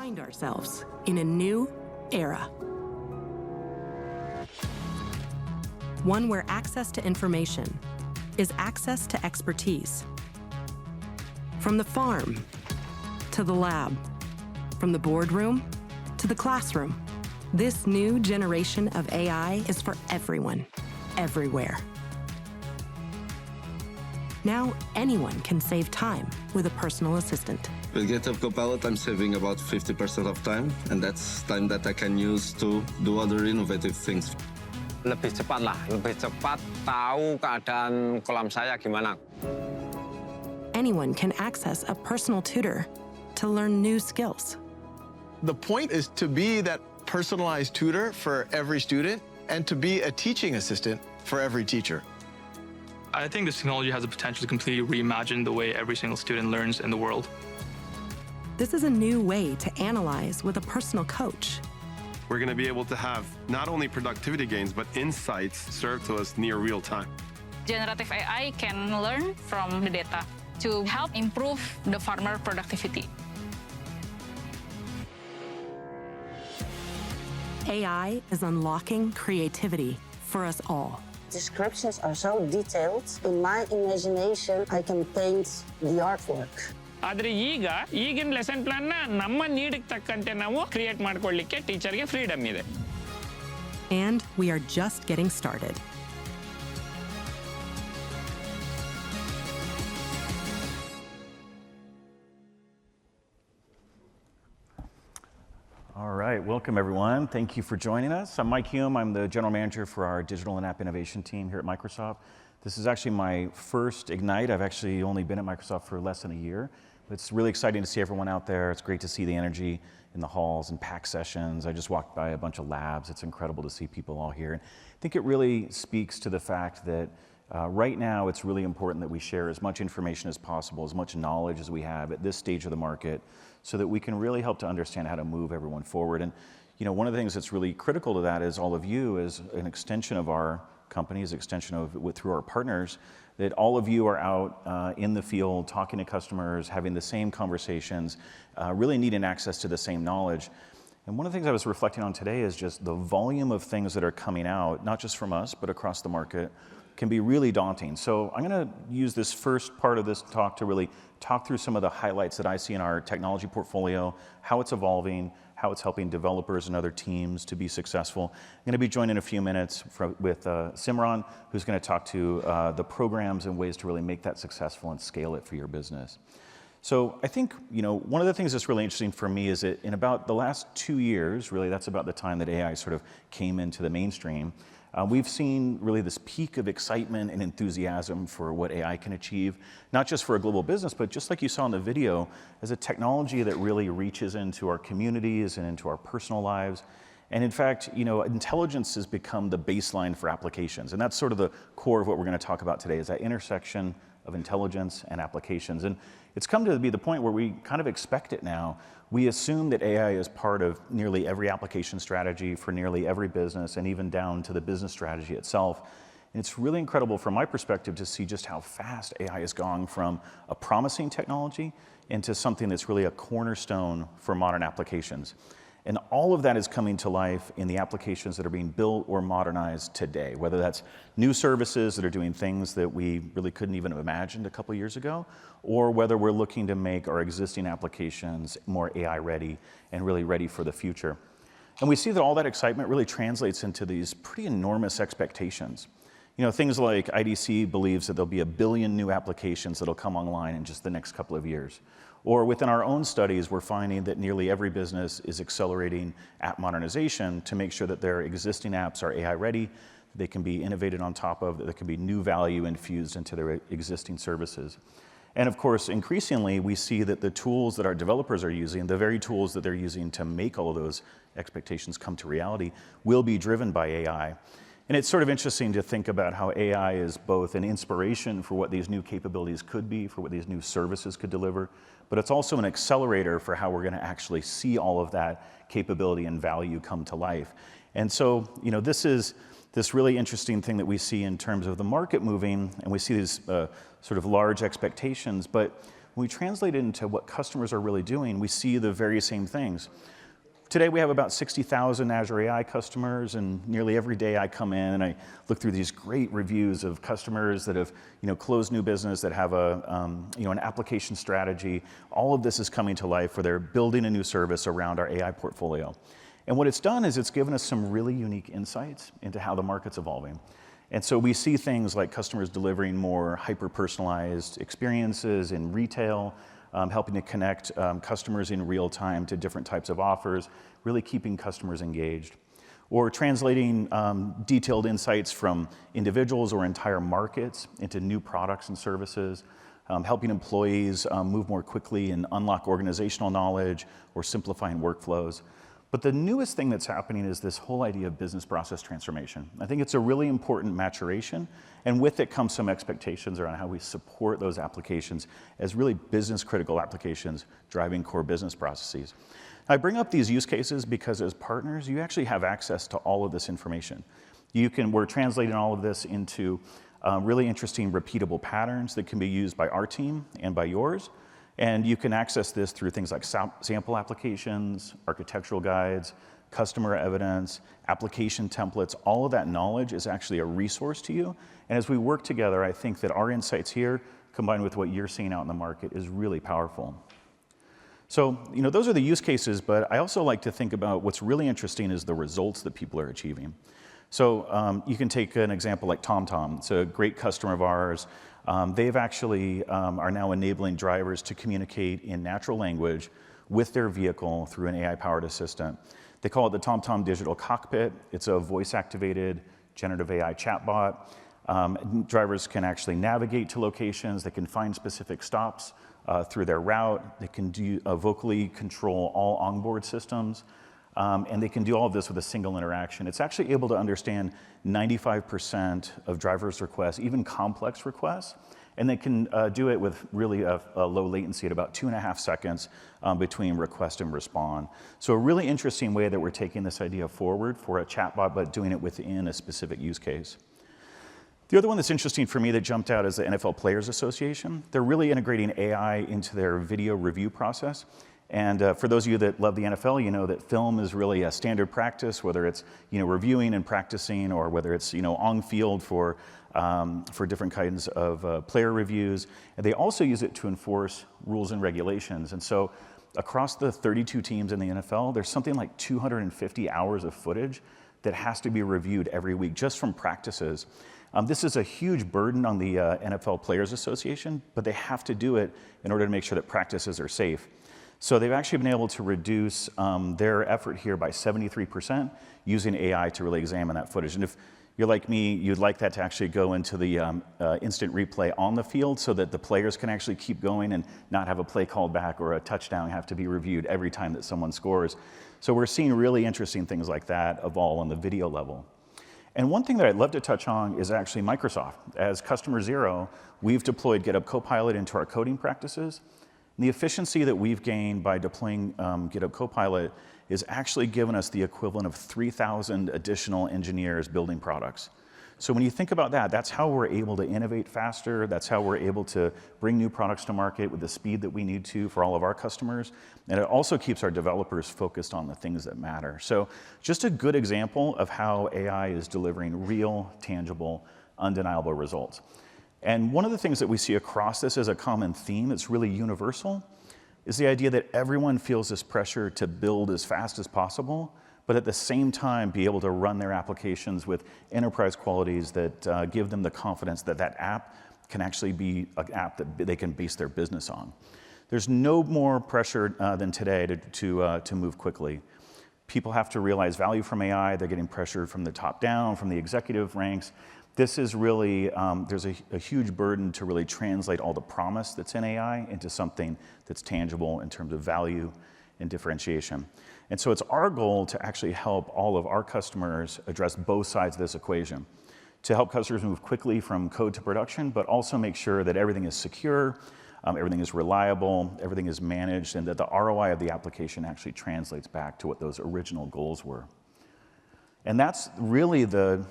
find ourselves in a new era. One where access to information is access to expertise. From the farm to the lab, from the boardroom to the classroom, this new generation of AI is for everyone, everywhere. Now anyone can save time with a personal assistant. With GitHub Copilot, I'm saving about 50% of time, and that's time that I can use to do other innovative things. Lebih cepat lah, lebih cepat tahu keadaan kolam saya gimana. Anyone can access a personal tutor to learn new skills. The point is to be that personalized tutor for every student and to be a teaching assistant for every teacher. I think this technology has the potential to completely reimagine the way every single student learns in the world. This is a new way to analyze with a personal coach. We're going to be able to have not only productivity gains, but insights served to us near real time. Generative AI can learn from the data to help improve the farmer productivity. AI is unlocking creativity for us all. Descriptions are so detailed. In my imagination, I can paint the artwork. ಆದರೆ ಈಗಿನ lesson ಪ್ಲಾನ್ನ ನಮ್ಮ ನೀಡಿಗೆ ತಕ್ಕಂತೆ ನಾವು create ಮಾಡ್ಕೊಳ್ಳಿಕ್ಕೆ ಟೀಚರ್ಗೆ freedom ಇದೆ. And we are just getting started. All right, welcome everyone. Thank you for joining us. I'm Mike Hume. I'm the general manager for our digital and app innovation team here at Microsoft. This is actually my first Ignite. I've actually only been at Microsoft for less than a year. It's really exciting to see everyone out there. It's great to see the energy in the halls and packed sessions. I just walked by a bunch of labs. It's incredible to see people all here. And I think it really speaks to the fact that right now it's really important that we share as much information as possible, as much knowledge as we have at this stage of the market, so that we can really help to understand how to move everyone forward. And you know, one of the things that's really critical to that is all of you as an extension of our company, as an extension of through our partners, that all of you are out in the field talking to customers, having the same conversations, really needing access to the same knowledge. And one of the things I was reflecting on today is just the volume of things that are coming out, not just from us, but across the market, can be really daunting. So I'm going to use this first part of this talk to really talk through some of the highlights that I see in our technology portfolio, how it's evolving, how it's helping developers and other teams to be successful. I'm going to be joined in a few minutes with Simran, who's going to talk to the programs and ways to really make that successful and scale it for your business. So I think, you know, one of the things that's really interesting for me is that in about the last 2 years, really that's about the time that AI sort of came into the mainstream, we've seen really this peak of excitement and enthusiasm for what AI can achieve, not just for a global business, but just like you saw in the video, as a technology that really reaches into our communities and into our personal lives. And in fact, you know, intelligence has become the baseline for applications. And that's sort of the core of what we're going to talk about today, is that intersection of intelligence and applications. And it's come to be the point where we kind of expect it now. We assume that AI is part of nearly every application strategy for nearly every business, and even down to the business strategy itself. And it's really incredible from my perspective to see just how fast AI has gone from a promising technology into something that's really a cornerstone for modern applications. And all of that is coming to life in the applications that are being built or modernized today, whether that's new services that are doing things that we really couldn't even have imagined a couple years ago, or whether we're looking to make our existing applications more AI ready and really ready for the future. And we see that all that excitement really translates into these pretty enormous expectations. You know, things like IDC believes that there'll be 1 billion new applications that'll come online in just the next couple of years. Or within our own studies, we're finding that nearly every business is accelerating app modernization to make sure that their existing apps are AI ready, they can be innovated on top of, that there can be new value infused into their existing services. And of course, increasingly, we see that the tools that our developers are using, the very tools that they're using to make all of those expectations come to reality, will be driven by AI. And it's sort of interesting to think about how AI is both an inspiration for what these new capabilities could be, for what these new services could deliver, but it's also an accelerator for how we're going to actually see all of that capability and value come to life. And so, you know, this is this really interesting thing that we see in terms of the market moving, and we see these sort of large expectations, but When we translate it into what customers are really doing, we see the very same things. Today we have about 60,000 Azure AI customers, and nearly every day I come in and I look through these great reviews of customers that have closed new business, that have an application strategy. All of this is coming to life where they're building a new service around our AI portfolio. And what it's done is it's given us some really unique insights into how the market's evolving. And so we see things like customers delivering more hyper-personalized experiences in retail, helping to connect customers in real time to different types of offers, really keeping customers engaged. Or translating detailed insights from individuals or entire markets into new products and services, helping employees move more quickly and unlock organizational knowledge or simplifying workflows. But the newest thing that's happening is this whole idea of business process transformation. I think it's a really important maturation, and with it comes some expectations around how we support those applications as really business-critical applications driving core business processes. I bring up these use cases because as partners, you actually have access to all of this information. We're translating all of this into really interesting repeatable patterns that can be used by our team and by yours. And you can access this through things like sample applications, architectural guides, customer evidence, application templates. All of that knowledge is actually a resource to you. And as we work together, I think that our insights here, combined with what you're seeing out in the market, is really powerful. So, those are the use cases, but I also like to think about what's really interesting is the results that people are achieving. So you can take an example like TomTom. It's a great customer of ours. They've actually are now enabling drivers to communicate in natural language with their vehicle through an AI-powered assistant. They call it the TomTom Digital Cockpit. It's a voice-activated generative AI chatbot. Drivers can actually navigate to locations. They can find specific stops through their route. They can vocally control all onboard systems. And they can do all of this with a single interaction. It's actually able to understand 95% of drivers' requests, even complex requests, and they can do it with really a low latency at about 2.5 seconds between request and respond. So a really interesting way that we're taking this idea forward for a chatbot, but doing it within a specific use case. The other one that's interesting for me that jumped out is the NFL Players Association. They're really integrating AI into their video review process. And for those of you that love the NFL, you know that film is really a standard practice, whether it's reviewing and practicing, or whether it's on field for different kinds of player reviews. And they also use it to enforce rules and regulations. And so across the 32 teams in the NFL, there's something like 250 hours of footage that has to be reviewed every week just from practices. This is a huge burden on the NFL Players Association, but they have to do it in order to make sure that practices are safe. So they've actually been able to reduce their effort here by 73% using AI to really examine that footage. And if you're like me, you'd like that to actually go into the instant replay on the field so that the players can actually keep going and not have a play called back or a touchdown have to be reviewed every time that someone scores. So we're seeing really interesting things like that evolve on the video level. And one thing that I'd love to touch on is actually Microsoft. As customer zero, we've deployed GitHub Copilot into our coding practices. And the efficiency that we've gained by deploying GitHub Copilot is actually given us the equivalent of 3,000 additional engineers building products. So when you think about that, that's how we're able to innovate faster. That's how we're able to bring new products to market with the speed that we need to for all of our customers. And it also keeps our developers focused on the things that matter. So just a good example of how AI is delivering real, tangible, undeniable results. And one of the things that we see across this as a common theme that's really universal is the idea that everyone feels this pressure to build as fast as possible, but at the same time be able to run their applications with enterprise qualities that give them the confidence that that app can actually be an app that they can base their business on. There's no more pressure than today to move quickly. People have to realize value from AI. They're getting pressured from the top down, from the executive ranks. This is really, there's a huge burden to really translate all the promise that's in AI into something that's tangible in terms of value and differentiation. And so it's our goal to actually help all of our customers address both sides of this equation, to help customers move quickly from code to production, but also make sure that everything is secure, everything is reliable, everything is managed, and that the ROI of the application actually translates back to what those original goals were. And that's really the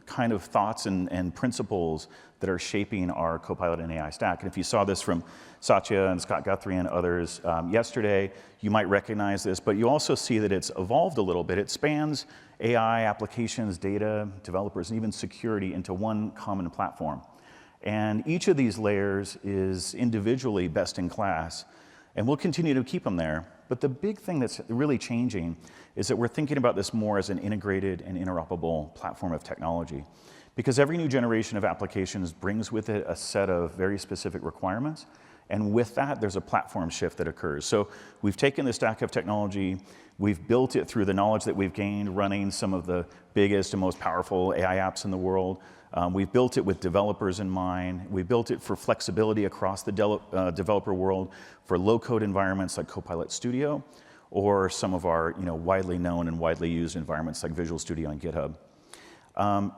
kind of thoughts and principles that are shaping our Copilot and AI stack. And if you saw this from Satya and Scott Guthrie and others yesterday, you might recognize this, but you also see that it's evolved a little bit. It spans AI, applications, data, developers, and even security into one common platform. And each of these layers is individually best in class, and we'll continue to keep them there. But the big thing that's really changing is that we're thinking about this more as an integrated and interoperable platform of technology. Because every new generation of applications brings with it a set of very specific requirements, and with that, there's a platform shift that occurs. So we've taken the stack of technology, we've built it through the knowledge that we've gained running some of the biggest and most powerful AI apps in the world. We've built it with developers in mind. We built it for flexibility across the developer world for low-code environments like Copilot Studio, or some of our widely known and widely used environments like Visual Studio and GitHub.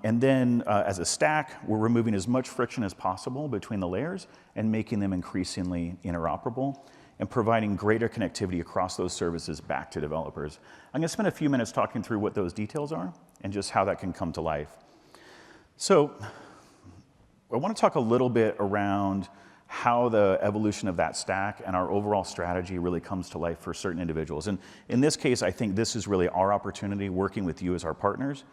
And then as a stack, we're removing as much friction as possible between the layers and making them increasingly interoperable and providing greater connectivity across those services back to developers. I'm going to spend a few minutes talking through what those details are and just how that can come to life. So I want to talk a little bit around how the evolution of that stack and our overall strategy really comes to life for certain individuals. And in this case, I think this is really our opportunity working with you as our partners.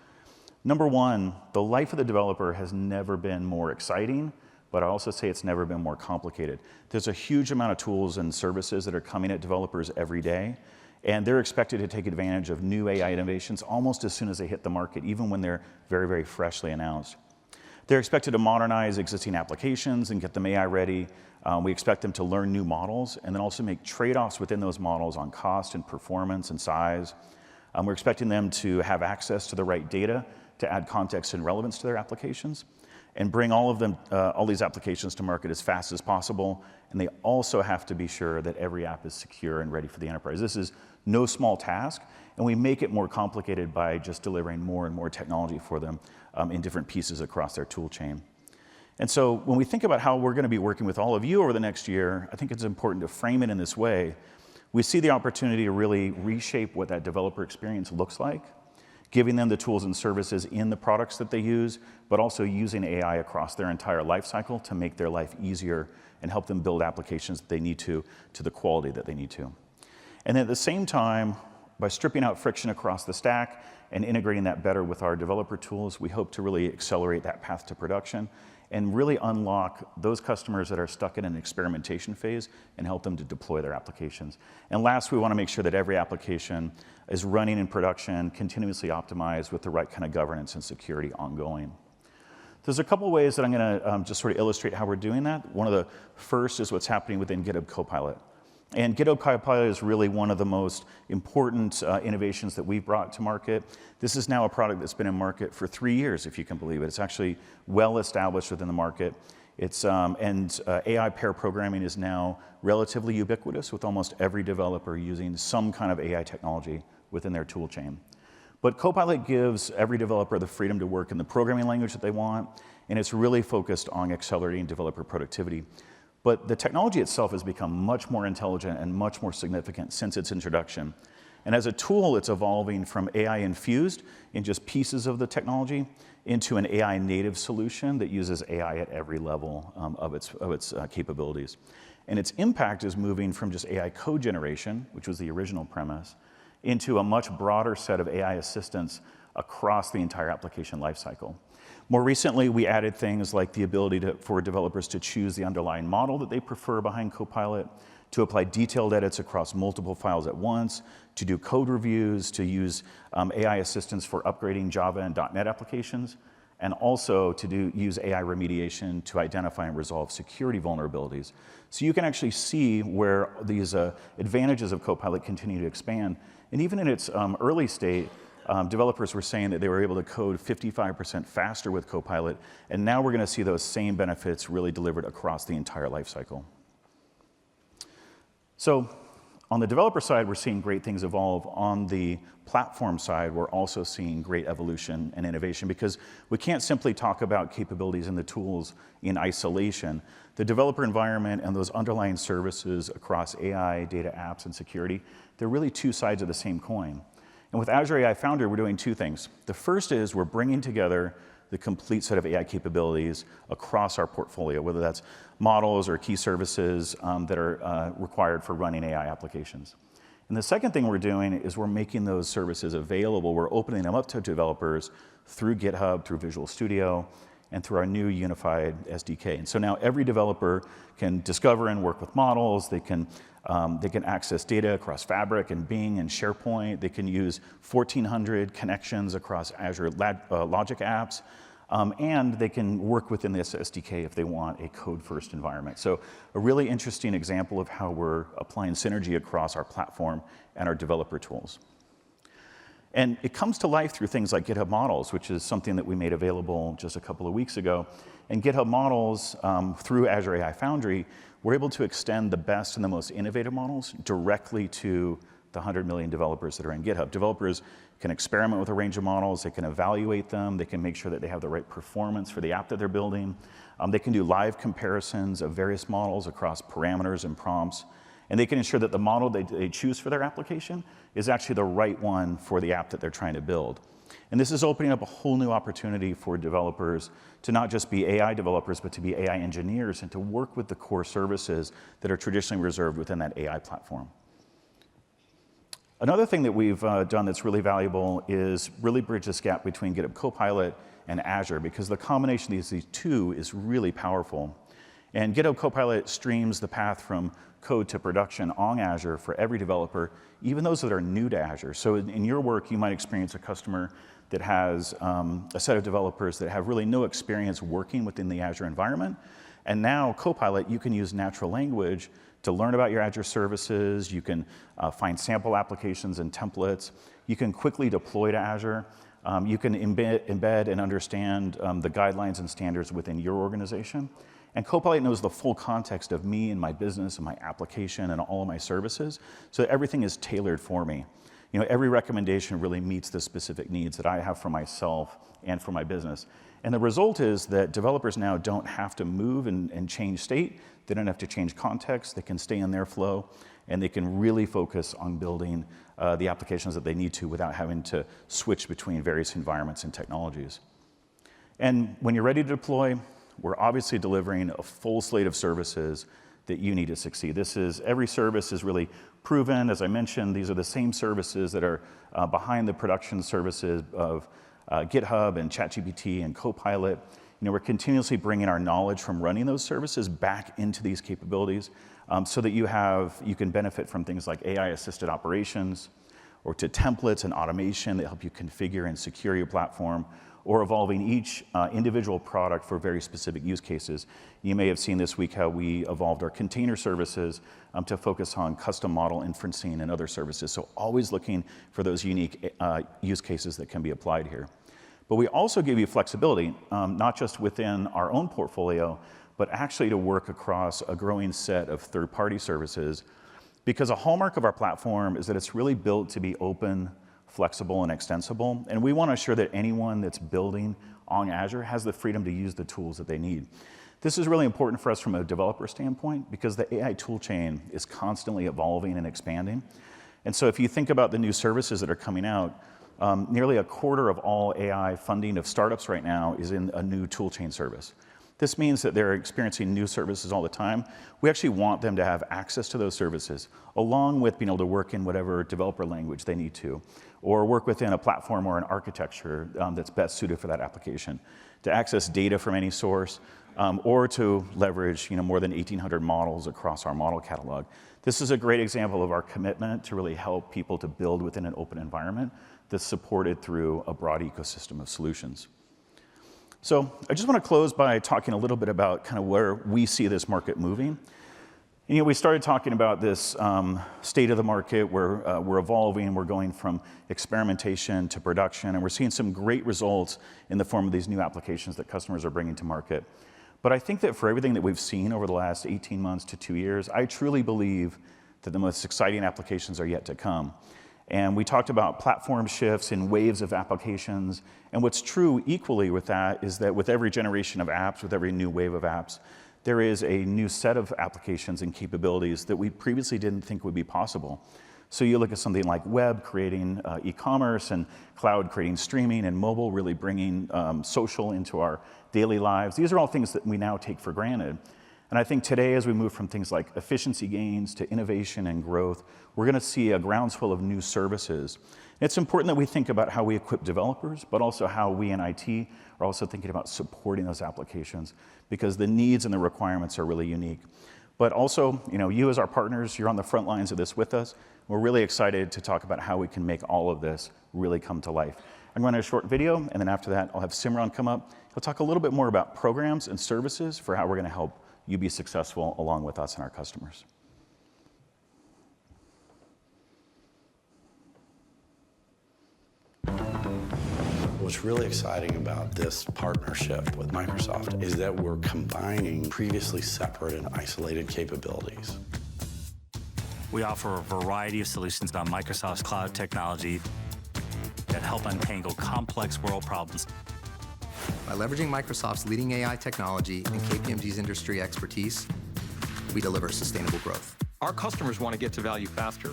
Number one, the life of the developer has never been more exciting, but I also say it's never been more complicated. There's a huge amount of tools and services that are coming at developers every day, and they're expected to take advantage of new AI innovations almost as soon as they hit the market, even when they're very, very freshly announced. They're expected to modernize existing applications and get them AI ready. We expect them to learn new models and then also make trade-offs within those models on cost and performance and size. We're expecting them to have access to the right data to add context and relevance to their applications and bring all these applications to market as fast as possible. And they also have to be sure that every app is secure and ready for the enterprise. This is no small task, and we make it more complicated by just delivering more and more technology for them in different pieces across their tool chain. And so when we think about how we're going to be working with all of you over the next year, I think it's important to frame it in this way. We see the opportunity to really reshape what that developer experience looks like, giving them the tools and services in the products that they use, but also using AI across their entire life cycle to make their life easier and help them build applications that they need to the quality that they need to. And at the same time, by stripping out friction across the stack and integrating that better with our developer tools, we hope to really accelerate that path to production and really unlock those customers that are stuck in an experimentation phase and help them to deploy their applications. And last, we want to make sure that every application is running in production, continuously optimized with the right kind of governance and security ongoing. There's a couple ways that I'm going to just sort of illustrate how we're doing that. One of the first is what's happening within GitHub Copilot. And GitHub Copilot is really one of the most important innovations that we've brought to market. This is now a product that's been in market for 3 years, if you can believe it. It's actually well established within the market. AI pair programming is now relatively ubiquitous with almost every developer using some kind of AI technology within their tool chain. But Copilot gives every developer the freedom to work in the programming language that they want, and it's really focused on accelerating developer productivity. But the technology itself has become much more intelligent and much more significant since its introduction. And as a tool, it's evolving from AI infused in just pieces of the technology into an AI native solution that uses AI at every level of its capabilities. And its impact is moving from just AI code generation, which was the original premise, into a much broader set of AI assistants across the entire application lifecycle. More recently, we added things like the ability for developers to choose the underlying model that they prefer behind Copilot, to apply detailed edits across multiple files at once, to do code reviews, to use AI assistance for upgrading Java and .NET applications, and also to use AI remediation to identify and resolve security vulnerabilities. So you can actually see where these advantages of Copilot continue to expand. And even in its early state, developers were saying that they were able to code 55% faster with Copilot, and now we're going to see those same benefits really delivered across the entire lifecycle. So on the developer side, we're seeing great things evolve. On the platform side, we're also seeing great evolution and innovation because we can't simply talk about capabilities in the tools in isolation. The developer environment and those underlying services across AI, data apps, and security, they're really two sides of the same coin. And with Azure AI Foundry, we're doing two things. The first is we're bringing together the complete set of AI capabilities across our portfolio, whether that's models or key services that are required for running AI applications. And the second thing we're doing is we're making those services available. We're opening them up to developers through GitHub, through Visual Studio, and through our new unified SDK. And so now every developer can discover and work with models. They can access data across Fabric and Bing and SharePoint. They can use 1,400 connections across Azure Logic apps. And they can work within this SDK if they want a code-first environment. So a really interesting example of how we're applying synergy across our platform and our developer tools. And it comes to life through things like GitHub Models, which is something that we made available just a couple of weeks ago. And GitHub Models, through Azure AI Foundry, we're able to extend the best and the most innovative models directly to the 100 million developers that are in GitHub. Developers can experiment with a range of models, they can evaluate them, they can make sure that they have the right performance for the app that they're building. They can do live comparisons of various models across parameters and prompts. And they can ensure that the model they choose for their application is actually the right one for the app that they're trying to build. And this is opening up a whole new opportunity for developers to not just be AI developers, but to be AI engineers and to work with the core services that are traditionally reserved within that AI platform. Another thing that we've done that's really valuable is really bridge this gap between GitHub Copilot and Azure, because the combination of these two is really powerful. And GitHub Copilot streams the path from code to production on Azure for every developer, even those that are new to Azure. So in your work, you might experience a customer that has a set of developers that have really no experience working within the Azure environment. And now Copilot, you can use natural language to learn about your Azure services. You can find sample applications and templates. You can quickly deploy to Azure. You can embed and understand the guidelines and standards within your organization. And Copilot knows the full context of me and my business and my application and all of my services, so that everything is tailored for me. You know, every recommendation really meets the specific needs that I have for myself and for my business. And the result is that developers now don't have to move and change state. They don't have to change context. They can stay in their flow, and they can really focus on building the applications that they need to without having to switch between various environments and technologies. And when you're ready to deploy, we're obviously delivering a full slate of services that you need to succeed. Every service is really proven. As I mentioned, these are the same services that are behind the production services of GitHub and ChatGPT and Copilot. You know, we're continuously bringing our knowledge from running those services back into these capabilities so that you can benefit from things like AI-assisted operations, or to templates and automation that help you configure and secure your platform, or evolving each individual product for very specific use cases. You may have seen this week how we evolved our container services to focus on custom model inferencing and other services. So always looking for those unique use cases that can be applied here. But we also give you flexibility, not just within our own portfolio, but actually to work across a growing set of third-party services. Because a hallmark of our platform is that it's really built to be open, flexible, and extensible. And we want to ensure that anyone that's building on Azure has the freedom to use the tools that they need. This is really important for us from a developer standpoint because the AI toolchain is constantly evolving and expanding. And so if you think about the new services that are coming out, nearly a quarter of all AI funding of startups right now is in a new toolchain service. This means that they're experiencing new services all the time. We actually want them to have access to those services, along with being able to work in whatever developer language they need to, or work within a platform or an architecture that's best suited for that application, to access data from any source, or to leverage more than 1,800 models across our model catalog. This is a great example of our commitment to really help people to build within an open environment that's supported through a broad ecosystem of solutions. So I just want to close by talking a little bit about kind of where we see this market moving. And, we started talking about this state of the market where we're evolving, we're going from experimentation to production, and we're seeing some great results in the form of these new applications that customers are bringing to market. But I think that for everything that we've seen over the last 18 months to 2 years, I truly believe that the most exciting applications are yet to come. And we talked about platform shifts and waves of applications. And what's true equally with that is that with every generation of apps, with every new wave of apps, there is a new set of applications and capabilities that we previously didn't think would be possible. So you look at something like web creating e-commerce, and cloud creating streaming, and mobile really bringing social into our daily lives. These are all things that we now take for granted. And I think today, as we move from things like efficiency gains to innovation and growth, we're going to see a groundswell of new services. It's important that we think about how we equip developers, but also how we in IT are also thinking about supporting those applications, because the needs and the requirements are really unique. But also, you as our partners, you're on the front lines of this with us. We're really excited to talk about how we can make all of this really come to life. I'm going to run a short video, and then after that, I'll have Simran come up. He'll talk a little bit more about programs and services for how we're going to help you be successful along with us and our customers. What's really exciting about this partnership with Microsoft is that we're combining previously separate and isolated capabilities. We offer a variety of solutions on Microsoft's cloud technology that help untangle complex world problems. By leveraging Microsoft's leading AI technology and KPMG's industry expertise, we deliver sustainable growth. Our customers want to get to value faster.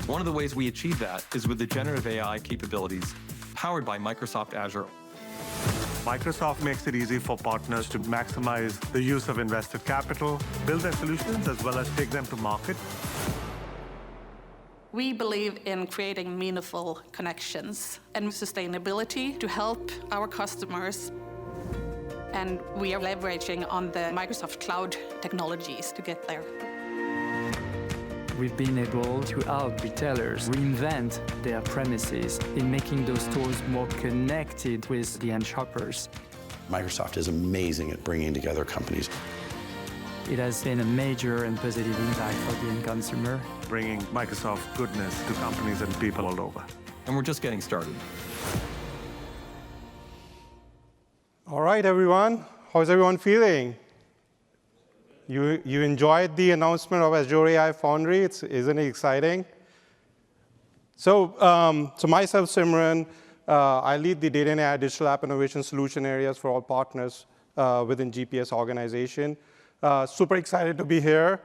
One of the ways we achieve that is with the generative AI capabilities powered by Microsoft Azure. Microsoft makes it easy for partners to maximize the use of invested capital, build their solutions, as well as take them to market. We believe in creating meaningful connections and sustainability to help our customers. And we are leveraging on the Microsoft Cloud technologies to get there. We've been able to help retailers reinvent their premises in making those stores more connected with the end shoppers. Microsoft is amazing at bringing together companies. It has been a major and positive impact for the end consumer. Bringing Microsoft goodness to companies and people all over. And we're just getting started. All right, everyone. How's everyone feeling? You enjoyed the announcement of Azure AI Foundry? Isn't it exciting? So myself, Simran, I lead the Data and AI Digital App Innovation Solution areas for all partners within GPS organization. Super excited to be here.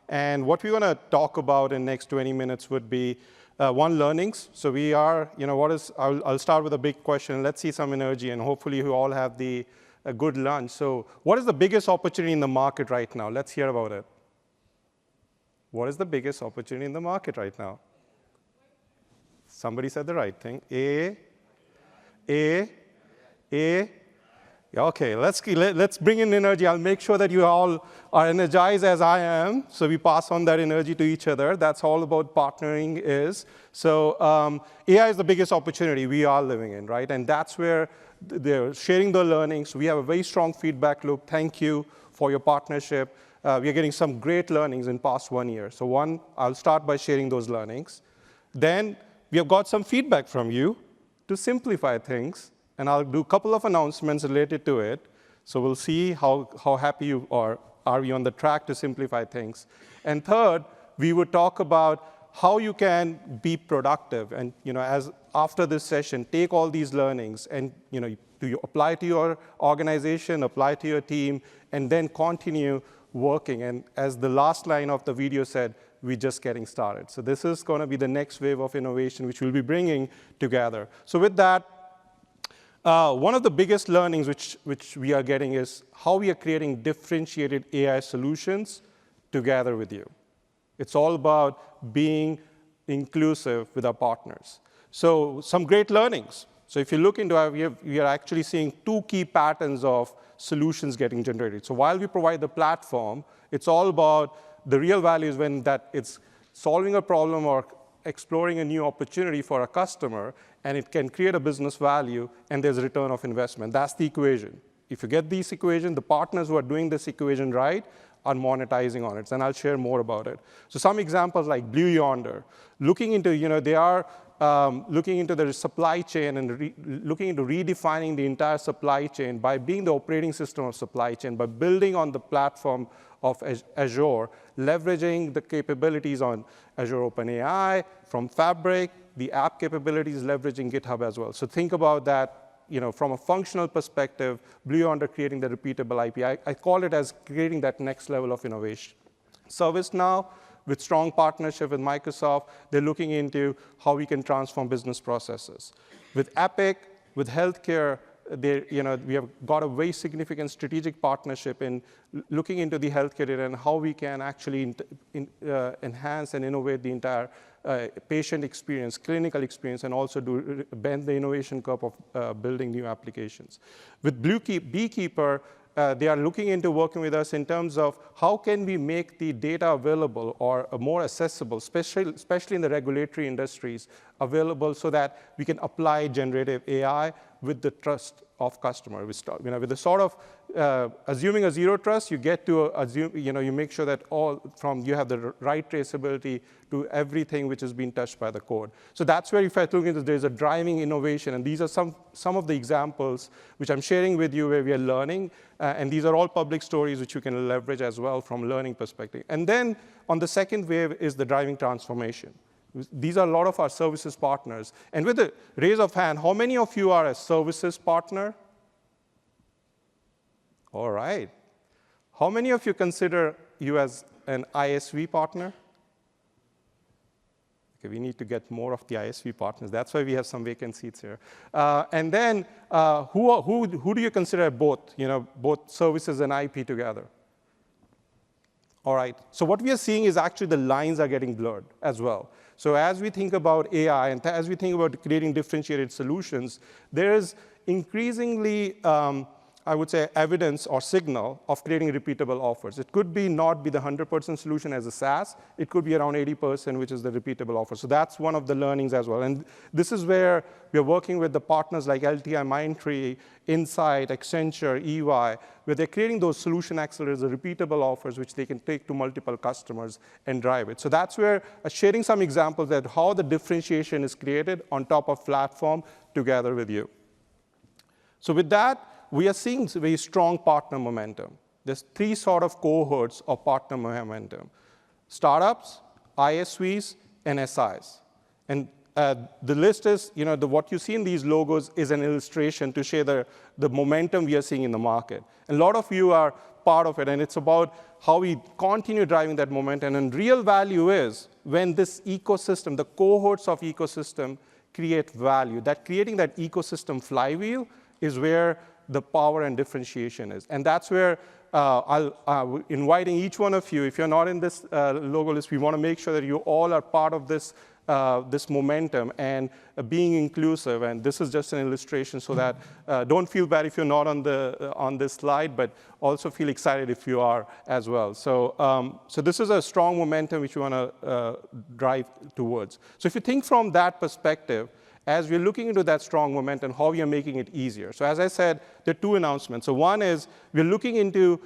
And what we want to talk about in the next 20 minutes would be one, learnings. So we are, I'll start with a big question. Let's see some energy, and hopefully you all have a good lunch. So what is the biggest opportunity in the market right now? Let's hear about it. What is the biggest opportunity in the market right now? Somebody said the right thing. Okay, let's bring in energy. I'll make sure that you all are energized as I am, so we pass on that energy to each other. That's all about partnering is. So AI is the biggest opportunity we are living in, right? And that's where they're sharing the learnings. We have a very strong feedback loop. Thank you for your partnership. We are getting some great learnings in past 1 year. So one, I'll start by sharing those learnings. Then we have got some feedback from you to simplify things. And I'll do a couple of announcements related to it. So we'll see how happy you are. Are we on the track to simplify things? And third, we would talk about how you can be productive. And as after this session, take all these learnings and do you apply to your organization, apply to your team, and then continue working. And as the last line of the video said, we're just getting started. So this is going to be the next wave of innovation which we'll be bringing together. So with that, one of the biggest learnings which we are getting is how we are creating differentiated AI solutions together with you. It's all about being inclusive with our partners. So some great learnings. So if you look into it, we are actually seeing 2 key patterns of solutions getting generated. So while we provide the platform, it's all about the real value is when that it's solving a problem or exploring a new opportunity for a customer, and it can create a business value, and there's a return of investment. That's the equation. If you get this equation, the partners who are doing this equation right are monetizing on it, and I'll share more about it. So some examples like Blue Yonder, looking into, they are looking into their supply chain and looking into redefining the entire supply chain by being the operating system of supply chain, by building on the platform of Azure, leveraging the capabilities on Azure OpenAI, from Fabric, the app capabilities leveraging GitHub as well. So think about that, from a functional perspective, Blue Yonder creating the repeatable IP. I call it as creating that next level of innovation. ServiceNow, with strong partnership with Microsoft, they're looking into how we can transform business processes. With Epic, with healthcare, we have got a very significant strategic partnership in looking into the healthcare data and how we can actually enhance and innovate the entire patient experience, clinical experience, and also bend the innovation curve of building new applications. With Beekeeper, they are looking into working with us in terms of how can we make the data available or more accessible, especially in the regulatory industries, available so that we can apply generative AI with the trust of customer. With the sort of assuming a zero trust, you get to assume, you make sure that you have the right traceability to everything which has been touched by the code. So that's where if I look into there's a driving innovation, and these are some of the examples which I'm sharing with you where we are learning, and these are all public stories which you can leverage as well from learning perspective. And then on the second wave is the driving transformation. These are a lot of our services partners. And with a raise of hand, how many of you are a services partner? All right. How many of you consider you as an ISV partner? Okay, we need to get more of the ISV partners. That's why we have some vacant seats here. And then who do you consider both, both services and IP together? All right. So what we are seeing is actually the lines are getting blurred as well. So as we think about AI and as we think about creating differentiated solutions, there is increasingly, I would say, evidence or signal of creating repeatable offers. It could not be the 100% solution as a SaaS. It could be around 80%, which is the repeatable offer. So that's one of the learnings as well. And this is where we're working with the partners like LTI, Mindtree, Insight, Accenture, EY, where they're creating those solution accelerators, the repeatable offers, which they can take to multiple customers and drive it. So that's where sharing some examples that how the differentiation is created on top of platform together with you. So with that, we are seeing very strong partner momentum. There's three sort of cohorts of partner momentum: startups, ISVs, and SIs. And the list is, what you see in these logos is an illustration to share the momentum we are seeing in the market. And a lot of you are part of it, and it's about how we continue driving that momentum. And real value is when this ecosystem, the cohorts of ecosystem create value. That creating that ecosystem flywheel is where the power and differentiation is. And that's where inviting each one of you, if you're not in this logo list, we want to make sure that you all are part of this this momentum and being inclusive. And this is just an illustration so that don't feel bad if you're not on this slide, but also feel excited if you are as well. So, so this is a strong momentum which we want to drive towards. So if you think from that perspective, as we're looking into that strong momentum, how we are making it easier. So as I said, there are two announcements. So one is we're looking into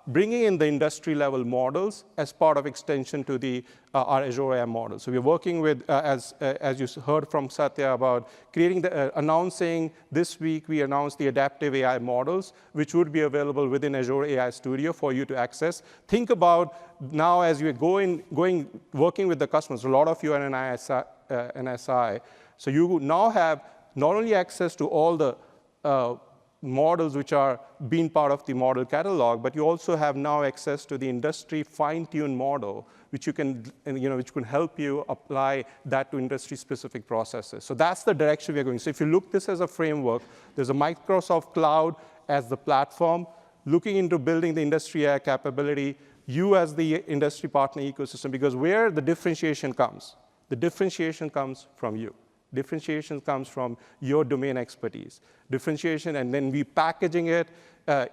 bringing in the industry-level models as part of extension to our Azure AI model. So we're working with, as you heard from Satya, about creating announcing this week, we announced the adaptive AI models, which would be available within Azure AI Studio for you to access. Think about now as you're working with the customers, a lot of you are in SI, so you now have not only access to all the models which are being part of the model catalog, but you also have now access to the industry fine-tuned model, which you can, which can help you apply that to industry-specific processes. So that's the direction we are going. So if you look this as a framework, there's a Microsoft Cloud as the platform, looking into building the industry AI capability, you as the industry partner ecosystem, because where the differentiation comes from you. Differentiation comes from your domain expertise. Differentiation, and then we packaging it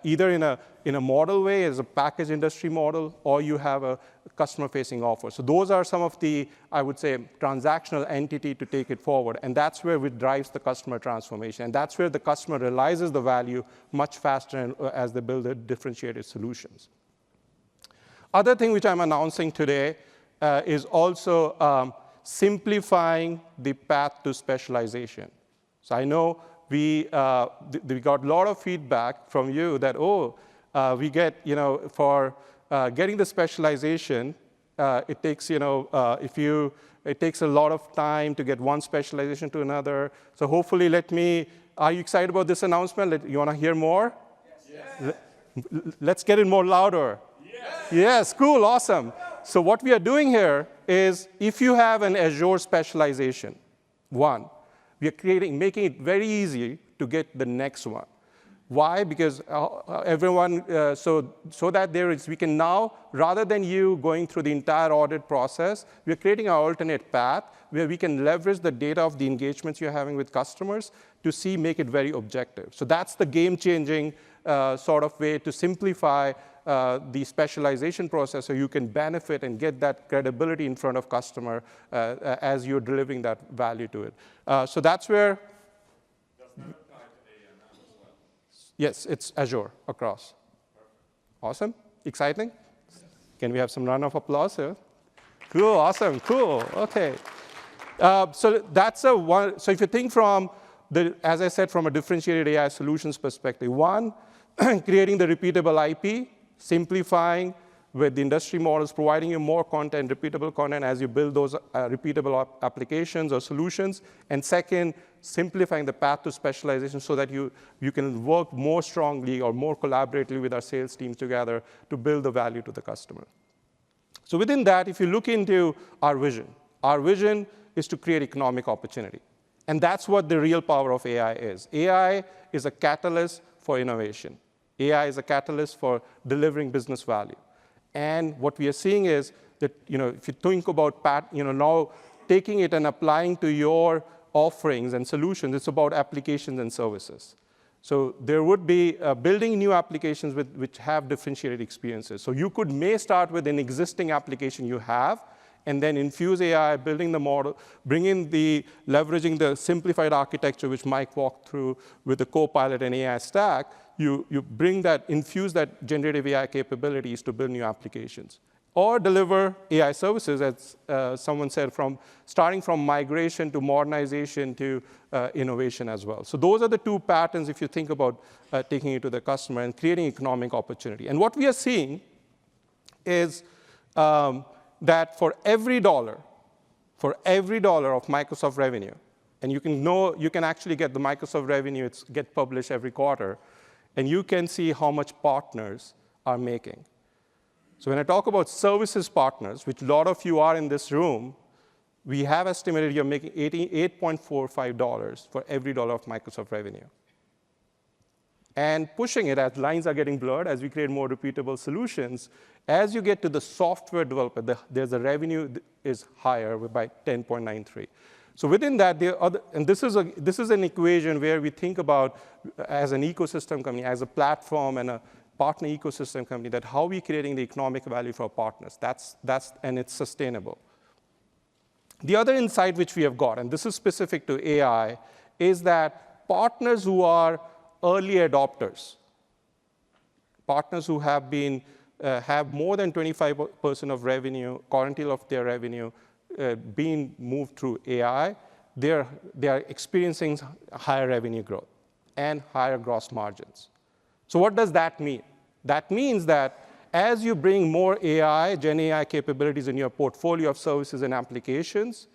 either in a model way as a package industry model, or you have a customer-facing offer. So those are some of the, I would say, transactional entity to take it forward, and that's where it drives the customer transformation, and that's where the customer realizes the value much faster as they build their differentiated solutions. Other thing which I'm announcing today is also simplifying the path to specialization. So I know we got a lot of feedback from you that, we get, for getting the specialization, it takes, it takes a lot of time to get one specialization to another. So hopefully are you excited about this announcement? You want to hear more? Yes. Let's get it more louder. Yes, cool, awesome. So what we are doing here is, if you have an Azure specialization, one, we are making it very easy to get the next one. Why? Because everyone, so that we can now, rather than you going through the entire audit process, we're creating an alternate path where we can leverage the data of the engagements you're having with customers to make it very objective. So that's the game-changing sort of way to simplify the specialization process, so you can benefit and get that credibility in front of customer as you're delivering that value to it. So that's where. Yes, it's Azure across. Awesome, exciting. Can we have some round of applause here? Cool, awesome, cool, okay. So that's one. So if you think from as I said, from a differentiated AI solutions perspective, one, creating the repeatable IP, simplifying with the industry models, providing you more content, repeatable content as you build those repeatable applications or solutions. And second, simplifying the path to specialization so that you can work more strongly or more collaboratively with our sales teams together to build the value to the customer. So within that, if you look into our vision is to create economic opportunity. And that's what the real power of AI is. AI is a catalyst for innovation. AI is a catalyst for delivering business value. And what we are seeing is that, if you think about now taking it and applying to your offerings and solutions, it's about applications and services. So there would be building new applications which have differentiated experiences. So you may start with an existing application you have, and then infuse AI, building the model, leveraging the simplified architecture, which Mike walked through with the Copilot and AI stack. You infuse that generative AI capabilities to build new applications. Or deliver AI services, as someone said, starting from migration to modernization to innovation as well. So those are the two patterns if you think about taking it to the customer and creating economic opportunity. And what we are seeing is that for every dollar of Microsoft revenue, and you can actually get the Microsoft revenue, get published every quarter, and you can see how much partners are making. So when I talk about services partners, which a lot of you are in this room, we have estimated you're making $88.45 for every dollar of Microsoft revenue. And pushing it as lines are getting blurred, as we create more repeatable solutions, as you get to the software developer, there's a revenue is higher by 10.93. So within that, and this is an equation where we think about as an ecosystem company, as a platform and a partner ecosystem company, that how are we creating the economic value for our partners? And it's sustainable. The other insight which we have got, and this is specific to AI, is that partners who are early adopters, partners who have more than 25% of revenue, quartile of their revenue, being moved through AI, they are experiencing higher revenue growth and higher gross margins. So what does that mean? That means that as you bring more AI, Gen AI capabilities in your portfolio of services and applications,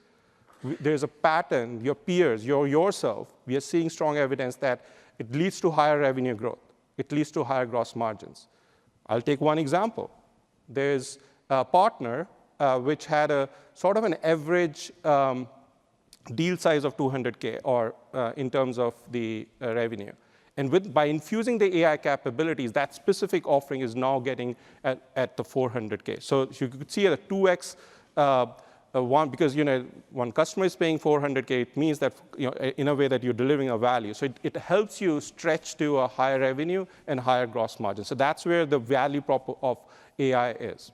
there's a pattern, your peers, yourself, we are seeing strong evidence that it leads to higher revenue growth. It leads to higher gross margins. I'll take one example. There's a partner which had a sort of an average deal size of 200K or in terms of the revenue. And by infusing the AI capabilities, that specific offering is now getting at the 400K. So you could see a 2x because one customer is paying 400K, it means that in a way that you're delivering a value. So it helps you stretch to a higher revenue and higher gross margin. So that's where the value prop of AI is.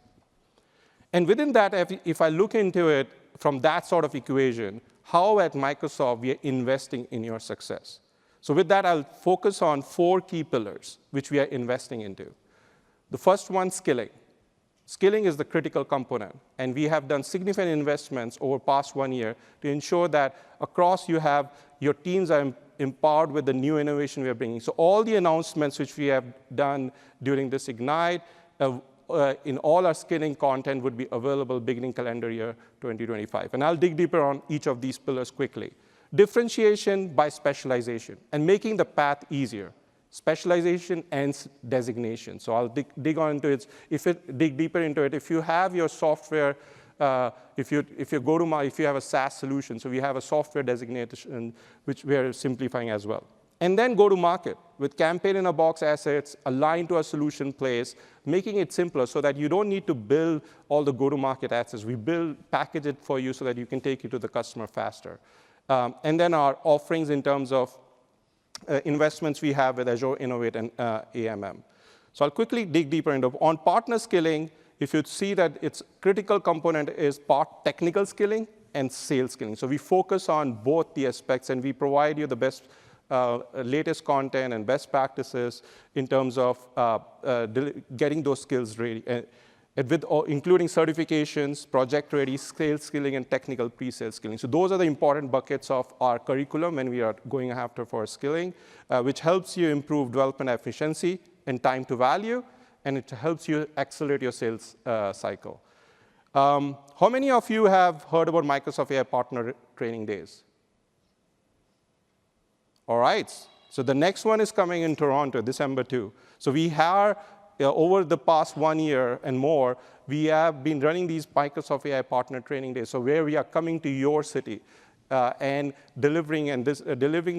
And within that, if I look into it from that sort of equation, how at Microsoft we are investing in your success. So with that, I'll focus on 4 key pillars which we are investing into. The first one, skilling. Skilling is the critical component, and we have done significant investments over the past 1 year to ensure that across your teams are empowered with the new innovation we are bringing. So all the announcements which we have done during this Ignite, in all our skilling content would be available beginning calendar year 2025. And I'll dig deeper on each of these pillars quickly. Differentiation by specialization and making the path easier. specialization and designation. So I'll dig deeper into it. If you have your software, if you have a SaaS solution, so we have a software designation which we are simplifying as well. And then go to market with campaign-in-a-box assets aligned to our solution plays, making it simpler so that you don't need to build all the go-to-market assets. We package it for you so that you can take it to the customer faster. And then our offerings in terms of investments we have with Azure Innovate and AMM. So I'll quickly dig deeper into on partner skilling. If you see that its critical component is technical skilling and sales skilling. So we focus on both the aspects, and we provide you the best latest content and best practices in terms of getting those skills ready, including certifications, project-ready, sales skilling, and technical pre-sales skilling. So those are the important buckets of our curriculum when we are going after for skilling, which helps you improve development efficiency and time to value, and it helps you accelerate your sales cycle. How many of you have heard about Microsoft AI Partner Training Days? All right, so the next one is coming in Toronto, December 2. So we have, over the past 1 year and more, we have been running these Microsoft AI Partner Training Days, so where we are coming to your city and delivering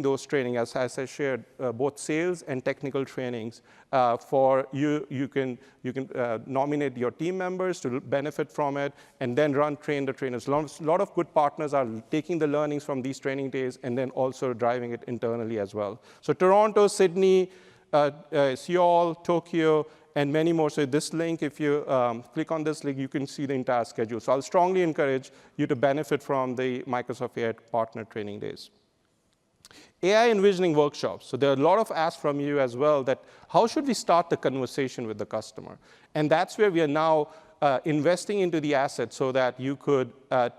those trainings, as I shared, both sales and technical trainings for you. You can nominate your team members to benefit from it, and then train the trainers. A lot of good partners are taking the learnings from these training days and then also driving it internally as well. So Toronto, Sydney, Seoul, Tokyo, and many more. So this link, if you click on this link, you can see the entire schedule. So I'll strongly encourage you to benefit from the Microsoft AI Partner Training Days. AI envisioning workshops. So there are a lot of asks from you as well that how should we start the conversation with the customer? And that's where we are now investing into the assets so that you could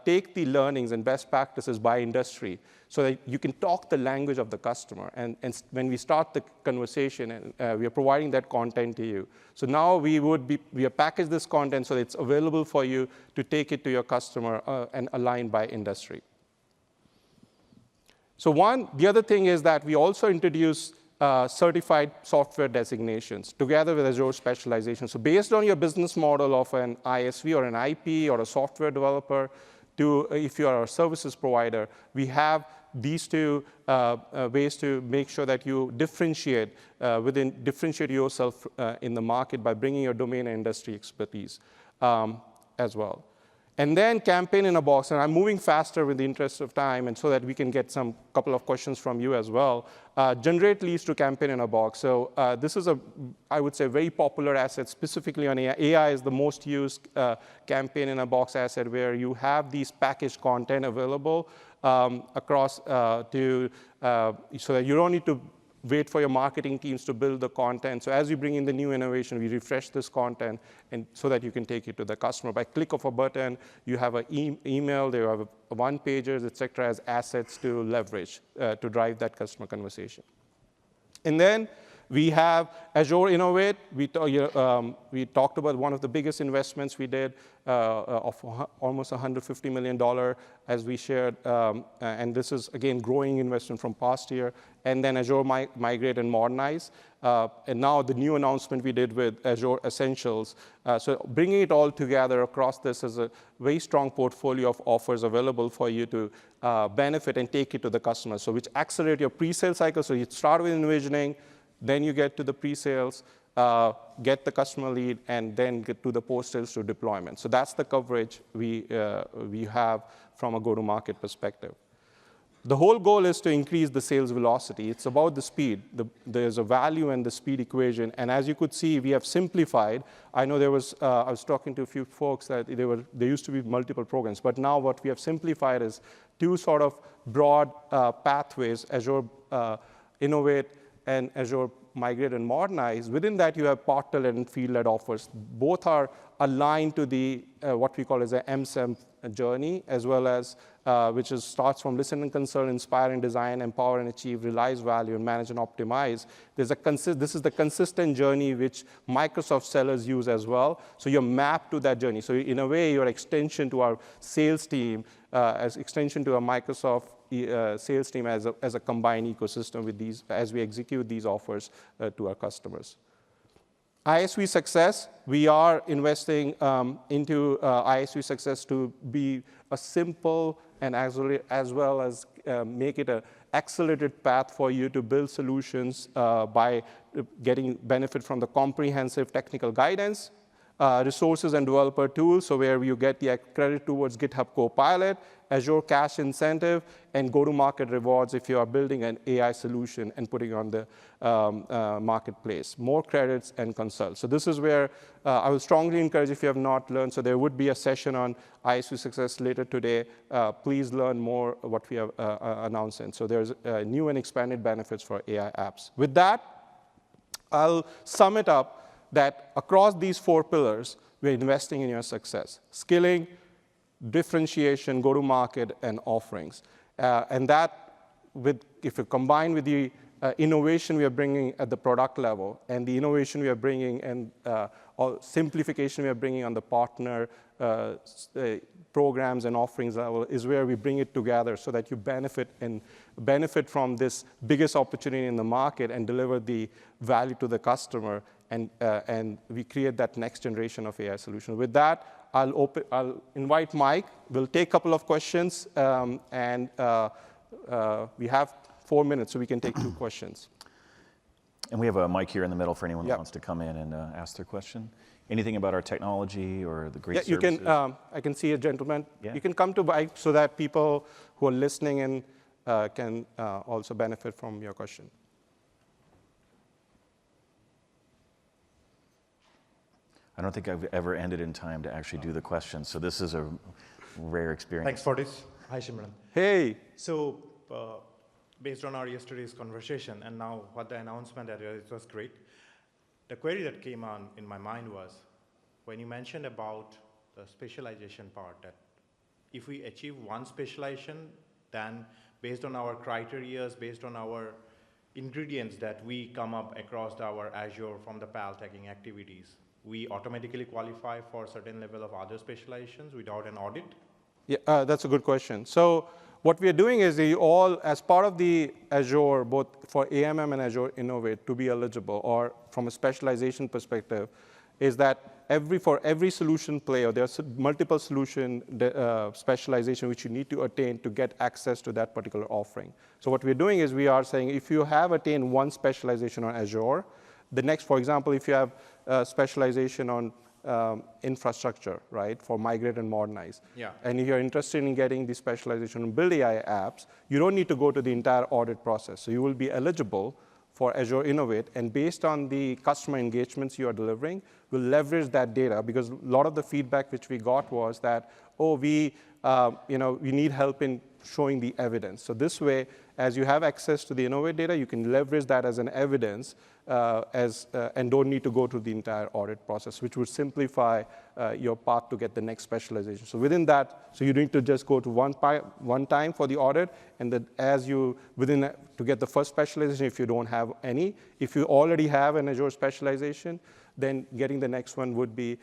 take the learnings and best practices by industry so that you can talk the language of the customer. And when we start the conversation, we are providing that content to you. So now we have packaged this content so that it's available for you to take it to your customer and align by industry. So the other thing is that we also introduce certified software designations together with Azure specialization. So based on your business model of an ISV or an IP or a software developer, if you are a services provider, we have these two ways to make sure that you differentiate yourself in the market by bringing your domain and industry expertise as well. And then campaign-in-a-box, and I'm moving faster with the interest of time, and so that we can get some couple of questions from you as well. Generate leads to campaign-in-a-box. So this is I would say, very popular asset, specifically on AI. AI is the most used campaign-in-a-box asset where you have these packaged content available across so that you don't need to wait for your marketing teams to build the content. So as you bring in the new innovation, we refresh this content and so that you can take it to the customer. By click of a button, you have an email, there are one-pagers, et cetera, as assets to leverage to drive that customer conversation. And then we have Azure Innovate. We talked about one of the biggest investments we did of almost $150 million, as we shared. And this is, again, growing investment from past year. And then Azure Migrate and Modernize. And now the new announcement we did with Azure Essentials. So bringing it all together across this is a very strong portfolio of offers available for you to benefit and take it to the customer. So which accelerate your pre-sale cycle. So you start with envisioning, then you get to the pre-sales, get the customer lead, and then get to the post-sales to deployment. So that's the coverage we have from a go-to-market perspective. The whole goal is to increase the sales velocity. It's about the speed. There's a value in the speed equation. And as you could see, we have simplified. I know I was talking to a few folks that there used to be multiple programs. But now what we have simplified is two sort of broad pathways, Azure Innovate and Azure Migrate and Modernize. Within that, you have partner-led and field-led offers. Both are aligned to the what we call as an MSEM journey, as well as which starts from listen and consult, inspire and design, empower and achieve, realize value, and manage and optimize. This is the consistent journey which Microsoft sellers use as well. So you're mapped to that journey. So in a way, you're extension to our sales team, as extension to our Microsoft sales team as a combined ecosystem with these, as we execute these offers to our customers. ISV Success, we are investing into ISV Success to be a simple and as well as make it an accelerated path for you to build solutions by getting benefit from the comprehensive technical guidance, resources and developer tools, so where you get the credit towards GitHub Copilot, Azure Cash Incentive, and go-to-market rewards if you are building an AI solution and putting on the marketplace. More credits and consult. So this is where I will strongly encourage if you have not learned. So there would be a session on ISV Success later today. Please learn more what we have announced. And so there's new and expanded benefits for AI apps. With that, I'll sum it up that across these 4 pillars, we're investing in your success: skilling, differentiation, go-to-market, and offerings. And that, if you combine with the innovation we are bringing at the product level and the innovation we are bringing and simplification we are bringing on the partner programs and offerings level, is where we bring it together so that you benefit from this biggest opportunity in the market and deliver the value to the customer, and we create that next generation of AI solution. With that, I'll invite Mike. We'll take a couple of questions, and we have 4 minutes, so we can take 2 questions. And we have a mic here in the middle for anyone who wants to come in and ask their question. Anything about our technology or the great services? You can. I can see a gentleman. Yeah. You can come to Mike so that people who are listening in can also benefit from your question. I don't think I've ever ended in time to actually do the question, so this is a rare experience. Thanks for this. Hi, Simran. Hey. So, based on our yesterday's conversation and now what the announcement that it was great, the query that came on in my mind was, when you mentioned about the specialization part, that if we achieve one specialization, then based on our criteria, based on our ingredients that we come up across our Azure from the PAL tagging activities, we automatically qualify for a certain level of other specializations without an audit? Yeah, that's a good question. So what we are doing is as part of the Azure, both for AMM and Azure Innovate, to be eligible, or from a specialization perspective, is that for every solution player, there's multiple solution specialization which you need to attain to get access to that particular offering. So what we're doing is we are saying if you have attained one specialization on Azure, the next, for example, if you have specialization on infrastructure, right, for migrate and modernize. Yeah. And if you're interested in getting the specialization on build AI apps, you don't need to go to the entire audit process. So you will be eligible for Azure Innovate, and based on the customer engagements you are delivering, we'll leverage that data, because a lot of the feedback which we got was that, we need help in showing the evidence. So this way, as you have access to the Innovate data, you can leverage that as an evidence and don't need to go through the entire audit process, which would simplify your path to get the next specialization. So within that, so you need to just go to one time for the audit, and then to get the first specialization, if you don't have any. If you already have an Azure specialization, then getting the next one would be,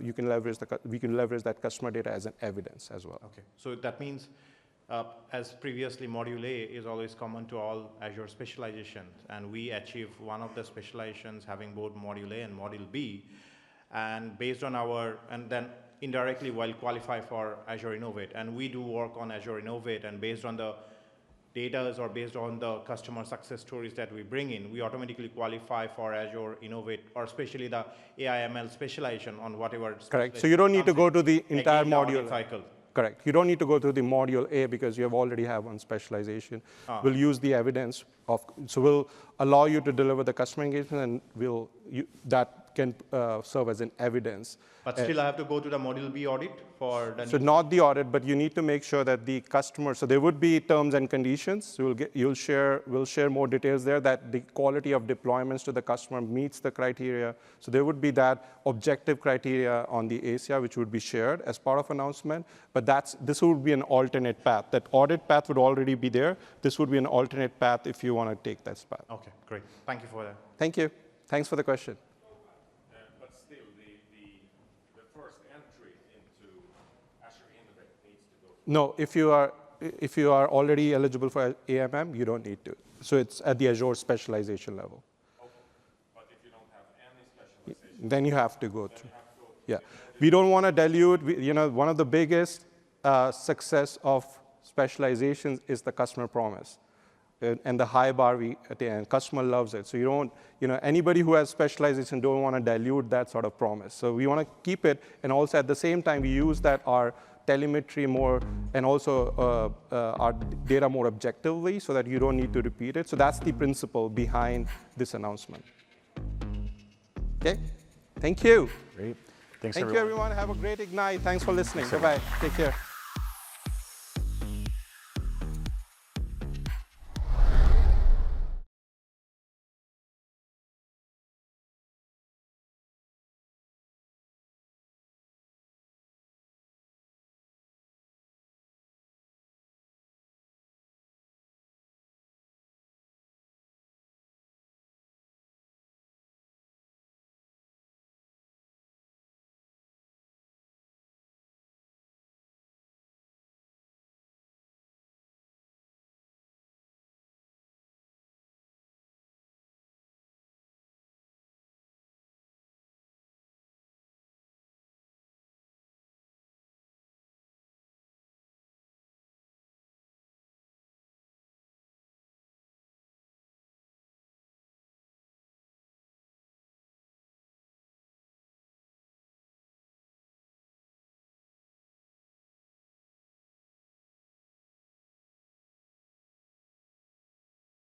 we can leverage that customer data as an evidence as well. Okay, so that means, as previously, Module A is always common to all Azure specializations, and we achieve one of the specializations having both Module A and Module B, and based on and then indirectly while qualify for Azure Innovate, and we do work on Azure Innovate, and based on the data or based on the customer success stories that we bring in, we automatically qualify for Azure Innovate, or especially the AI/ML specialization on whatever. Correct. So you don't need to go to the entire module cycle. Correct. You don't need to go to the module A because you already have one specialization. We'll use the evidence so we'll allow you to deliver the customer engagement, and that can serve as an evidence. But still I have to go to the Module B audit for the... So not the audit, but you need to make sure that the customer, so there would be terms and conditions. So we'll share more details there, that the quality of deployments to the customer meets the criteria. So there would be that objective criteria on the ACI, which would be shared as part of announcement. But this would be an alternate path. That audit path would already be there. This would be an alternate path if you want to take that path. Okay, great. Thank you for that. Thank you. Thanks for the question. But still, the first entry into Azure Innovate needs to go through. No, if you are if you are already eligible for AMM, you don't need to. So it's at the Azure specialization level. Okay. But if you don't have any specialization, then you have to go through. Yeah, we don't want to dilute. One of the biggest success of specializations is the customer promise, and the high bar we attain. Customer loves it. So you don't, anybody who has specialization don't want to dilute that sort of promise. So we want to keep it, and also at the same time we use that our telemetry more, and also our data more objectively, so that you don't need to repeat it. So that's the principle behind this announcement. Okay, thank you. Great. Thanks, Thank you, everyone. Have a great Ignite. Thanks for listening. Bye-bye. Take care.